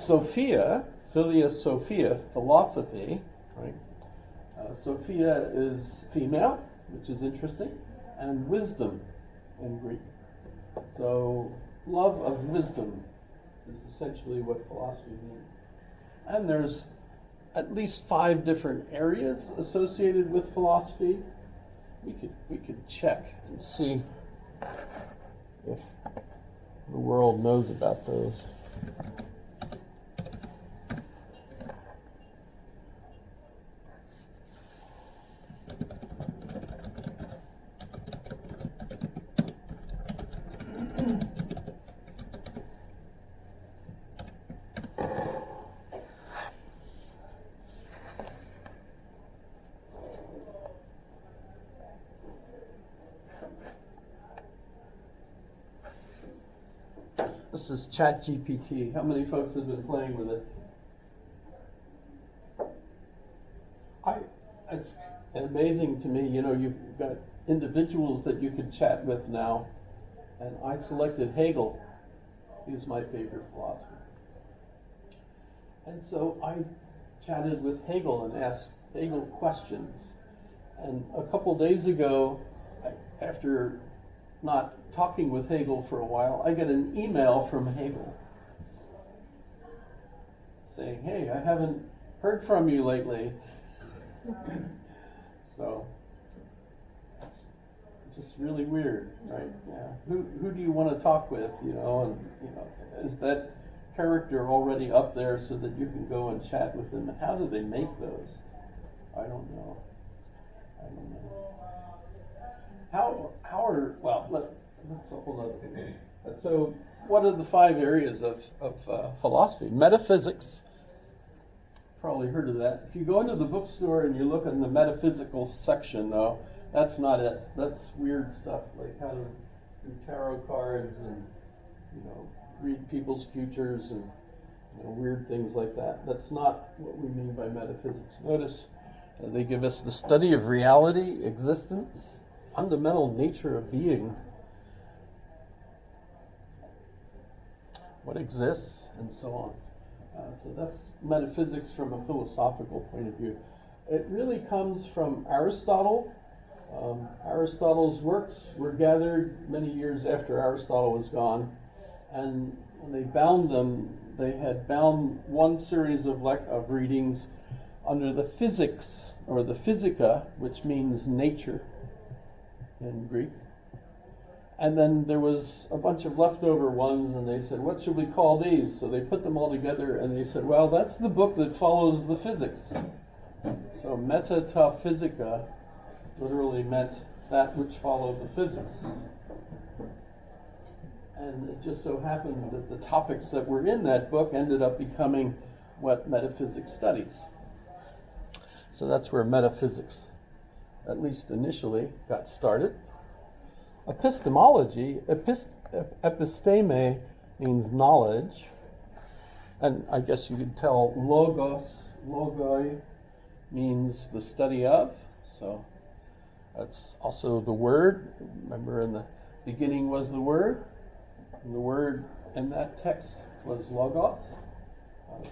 Sophia, Philia Sophia, philosophy, right? Sophia is female, which is interesting, and wisdom in Greek. So love of wisdom is essentially what philosophy means. And there's at least 5 different areas associated with philosophy. We could check and see if the world knows about those. This is ChatGPT. How many folks have been playing with it? It's amazing to me. You know, you've got individuals that you can chat with now, and I selected Hegel. He's my favorite philosopher. And so I chatted with Hegel and asked Hegel questions. And a couple days ago, after not talking with Hegel for a while, I get an email from Hegel saying, "Hey, I haven't heard from you lately." So it's just really weird, right? Yeah. Who do you want to talk with? You know, and is that character already up there so that you can go and chat with them? How do they make those? I don't know. That's a whole other thing. So, what are the 5 areas of philosophy? Metaphysics. Probably heard of that. If you go into the bookstore and you look in the metaphysical section, though, that's not it. That's weird stuff, like how to do tarot cards and read people's futures and weird things like that. That's not what we mean by metaphysics. Notice they give us the study of reality, existence, fundamental nature of being, what exists, and so on. So that's metaphysics from a philosophical point of view. It really comes from Aristotle. Aristotle's works were gathered many years after Aristotle was gone, and when they bound them, they had bound one series of readings under the physics, or the physica, which means nature in Greek. And then there was a bunch of leftover ones, and they said, what should we call these? So they put them all together, and they said, well, that's the book that follows the physics. So meta ta physica literally meant that which followed the physics. And it just so happened that the topics that were in that book ended up becoming what metaphysics studies. So that's where metaphysics, at least initially, got started. Epistemology, episteme means knowledge, and I guess you could tell logoi means the study of, so that's also the word. Remember, in the beginning was the word, and the word in that text was logos,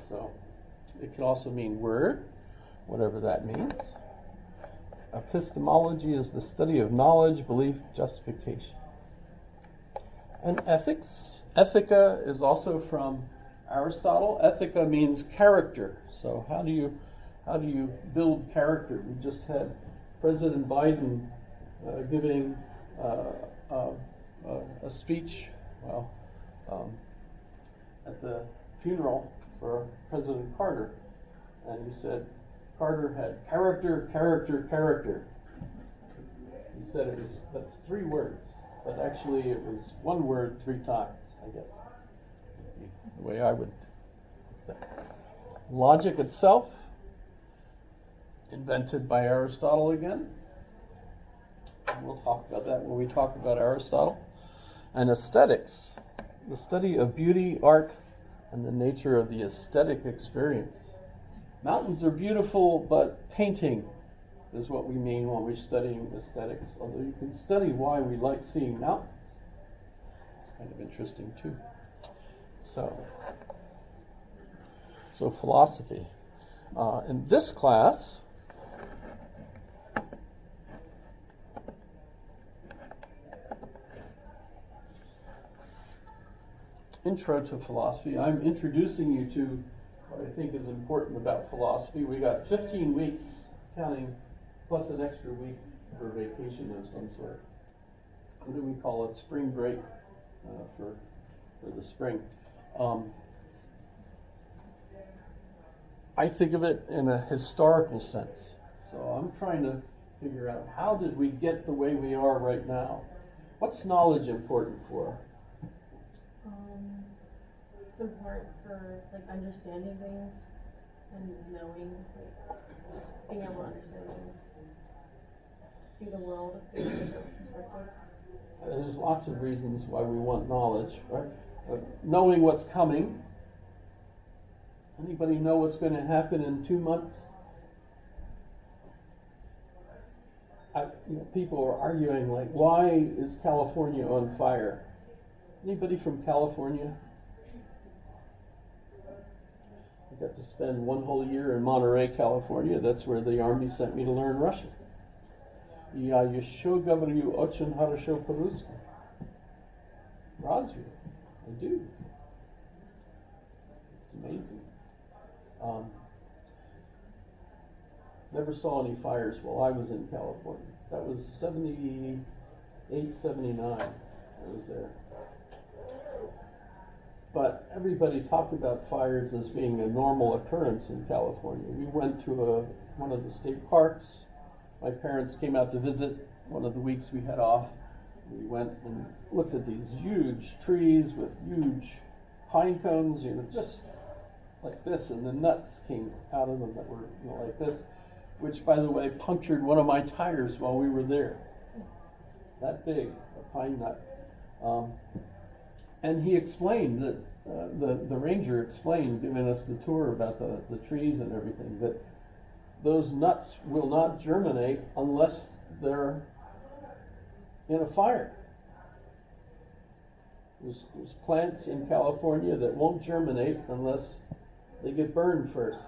so it could also mean word, whatever that means. Epistemology is the study of knowledge, belief, justification. And ethics, ethica is also from Aristotle. Ethica means character. So how do you build character? We just had President Biden giving a speech, at the funeral for President Carter, and he said Carter had character, character, character. He said that's 3 words, but actually it was 1 word 3 times, I guess. The way I would. Logic itself, invented by Aristotle again. And we'll talk about that when we talk about Aristotle. And aesthetics, the study of beauty, art, and the nature of the aesthetic experience. Mountains are beautiful, but painting is what we mean when we're studying aesthetics. Although you can study why we like seeing mountains. It's kind of interesting too. So, So philosophy. In this class, Intro to Philosophy, I'm introducing you to what I think is important about philosophy. We got 15 weeks, counting plus an extra week for vacation of some sort. What do we call it? Spring break for the spring. I think of it in a historical sense. So I'm trying to figure out, how did we get the way we are right now? What's knowledge important for? It's important for like understanding things and knowing, like, just being able to understand things, see the world through different perspectives. There's lots of reasons why we want knowledge, right? Knowing what's coming. Anybody know what's going to happen in 2 months? People are arguing, like, why is California on fire? Anybody from California? I got to spend one whole year in Monterey, California. That's where the Army sent me to learn Russian. Я еще говорю очень хорошо по-русски. Разве? I do. It's amazing. Never saw any fires while I was in California. That was 78, 79. I was there. But everybody talked about fires as being a normal occurrence in California. We went to one of the state parks. My parents came out to visit one of the weeks we had off. We went and looked at these huge trees with huge pine cones, just like this, and the nuts came out of them that were like this, which, by the way, punctured one of my tires while we were there. That big, a pine nut. And he explained that, the ranger explained, giving us the tour about the trees and everything, that those nuts will not germinate unless they're in a fire. There's plants in California that won't germinate unless they get burned first.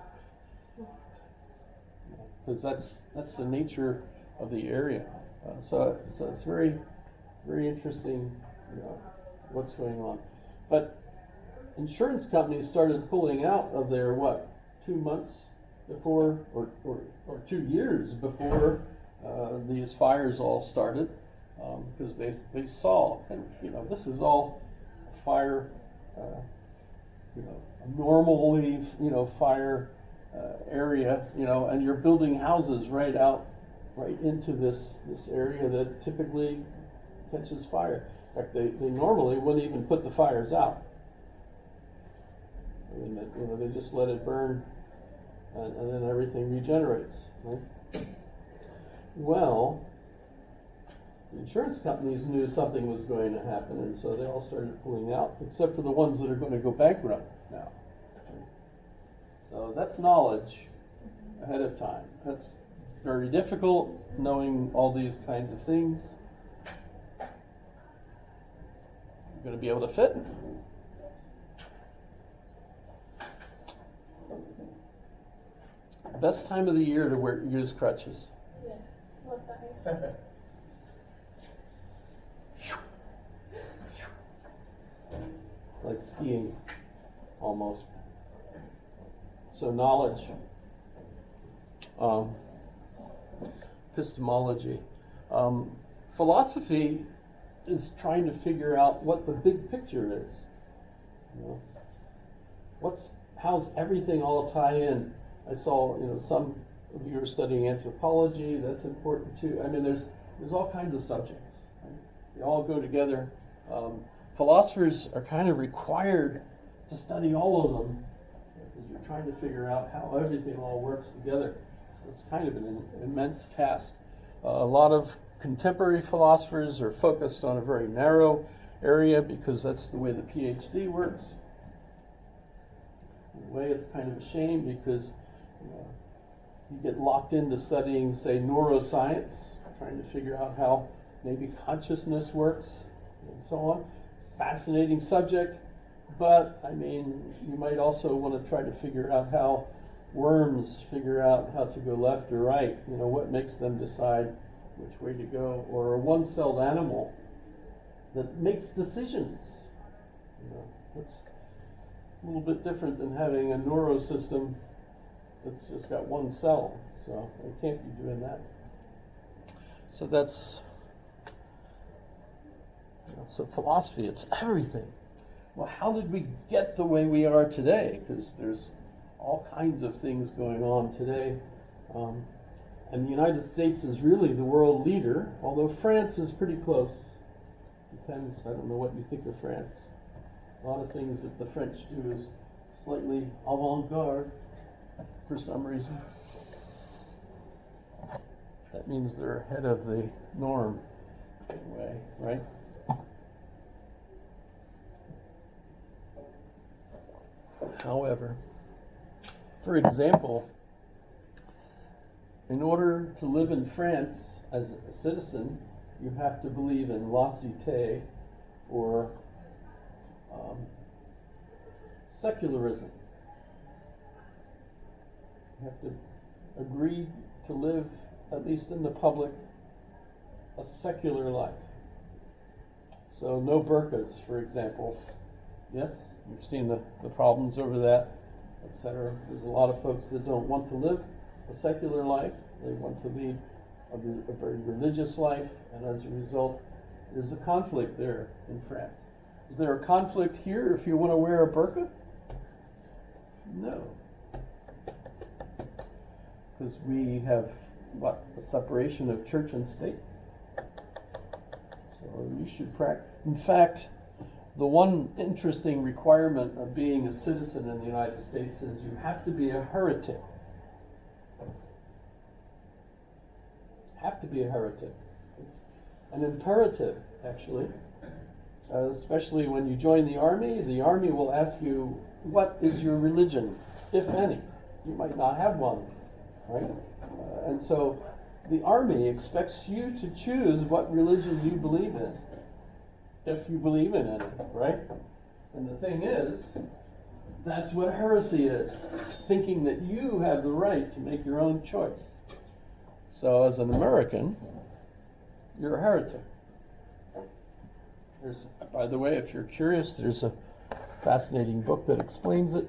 Because that's the nature of the area. So it's very, very interesting, what's going on. But insurance companies started pulling out of their 2 months before, or 2 years before these fires all started, because they saw, and this is all fire, normally fire area, and you're building houses right into this area that typically catches fire. In fact, they normally wouldn't even put the fires out. I mean, they just let it burn, and then everything regenerates. Right? Well, the insurance companies knew something was going to happen, and so they all started pulling out, except for the ones that are going to go bankrupt now. So that's knowledge ahead of time. That's very difficult, knowing all these kinds of things. You're going to be able to fit? Best time of the year to use crutches. Yes, love that. Like skiing, almost. So knowledge, epistemology. Philosophy is trying to figure out what the big picture is. How's everything all tie in? I saw, some of you are studying anthropology. That's important too. I mean, there's all kinds of subjects. Right? They all go together. Philosophers are kind of required to study all of them, because you're trying to figure out how everything all works together. So it's kind of an immense task. A lot of contemporary philosophers are focused on a very narrow area because that's the way the PhD works. In a way, it's kind of a shame because you get locked into studying, say, neuroscience, trying to figure out how maybe consciousness works and so on. Fascinating subject, But, I mean, you might also want to try to figure out how worms figure out how to go left or right, you know, what makes them decide which way to go, or a one-celled animal that makes decisions. You know, that's a little bit different than having a neurosystem that's just got one cell, so it can't be doing that. So that's, you know, so philosophy, it's everything. Well, how did we get the way we are today? Because there's all kinds of things going on today. And the United States is really the world leader, although France is pretty close. Depends, I don't know what you think of France. A lot of things that the French do is slightly avant-garde for some reason. That means they're ahead of the norm in a way, right? However, for example, in order to live in France as a citizen, you have to believe in laicite, or secularism. You have to agree to live, at least in the public, a secular life. So no burqas, for example. Yes, you've seen the problems over that, etc. There's a lot of folks that don't want to live a secular life. They want to lead a very religious life, and as a result, there's a conflict there in France. Is there a conflict here if you want to wear a burqa? No. Because we have, a separation of church and state. So you should practice. In fact, the one interesting requirement of being a citizen in the United States is you have to be a heretic. Have to be a heretic. It's an imperative, actually. Especially when you join the army will ask you, what is your religion, if any? You might not have one, right? And so the army expects you to choose what religion you believe in, if you believe in any, right? And the thing is, that's what heresy is, thinking that you have the right to make your own choice. So as an American, you're a heretic. By the way, if you're curious, there's a fascinating book that explains it.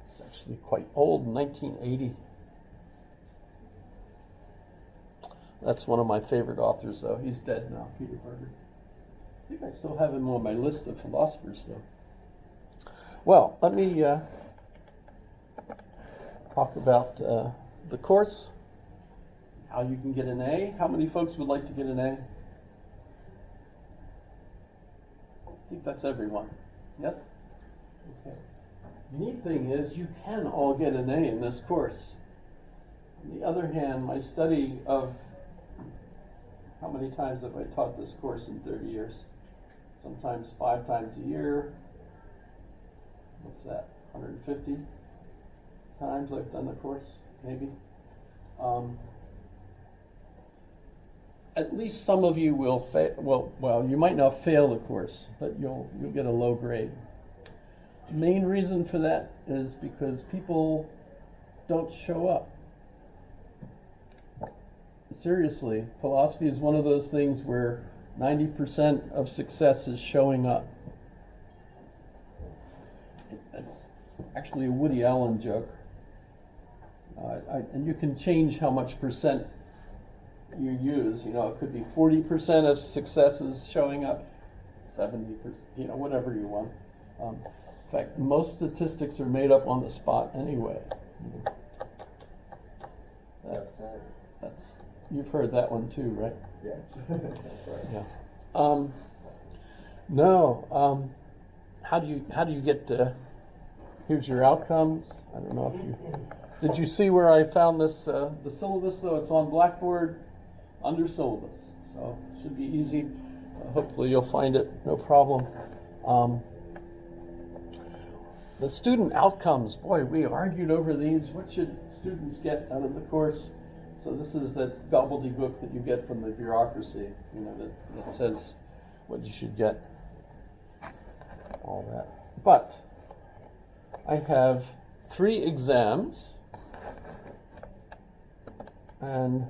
It's actually quite old, 1980. That's one of my favorite authors, though. He's dead now, Peter Parker. I think I still have him on my list of philosophers, though. Well, let me talk about the course, how you can get an A. How many folks would like to get an A? I think that's everyone. Yes? Okay. The neat thing is you can all get an A in this course. On the other hand, my study of how many times have I taught this course in 30 years? Sometimes 5 times a year. What's that? 150 times I've done the course, maybe. At least some of you will fail. Well, you might not fail the course, but you'll get a low grade. The main reason for that is because people don't show up. Seriously, philosophy is one of those things where 90% of success is showing up. That's actually a Woody Allen joke. And you can change how much percent you use. You know, it could be 40% of success is showing up, 70%, you know, whatever you want. In fact, most statistics are made up on the spot anyway. That's you've heard that one too, right? Yeah. Yeah. How do you get to? Here's your outcomes. I don't know if you did. You see where I found this? The syllabus, though, it's on Blackboard under syllabus, so it should be easy. Hopefully, you'll find it no problem. The student outcomes, boy, we argued over these. What should students get out of the course? So this is that gobbledygook that you get from the bureaucracy, you know, that says what you should get, all that. But I have 3 exams, and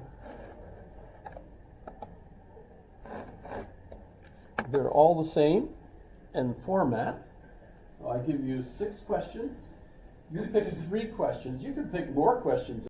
they're all the same in format. So I give you 6 questions. You pick 3 questions. You can pick more questions